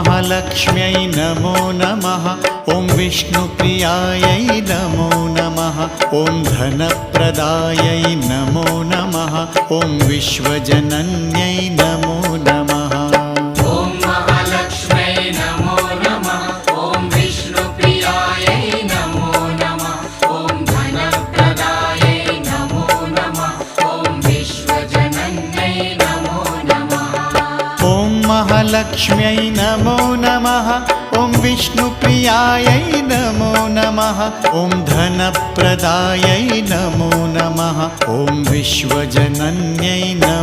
महालक्ष्म्यै नमो नमः। ॐ विष्णुप्रियायै नमो नमः। ॐ धनप्रदायै नमो नमः। ॐ विश्वजनन्यै नमो नमः। ॐ महालक्ष्म्यै नमो नमः। ॐ विष्णुप्रियायै नमो नमः। ॐ धनप्रदायै नमो नमः। ॐ विश्वजनन्यै नमो नमः। ॐ महालक्ष्म्यै नमो नमः। ॐ विष्णुप्रियायै नमो नमः। ॐ धनप्रदायै नमो नमः। ॐ विश्वजनन्यै नमो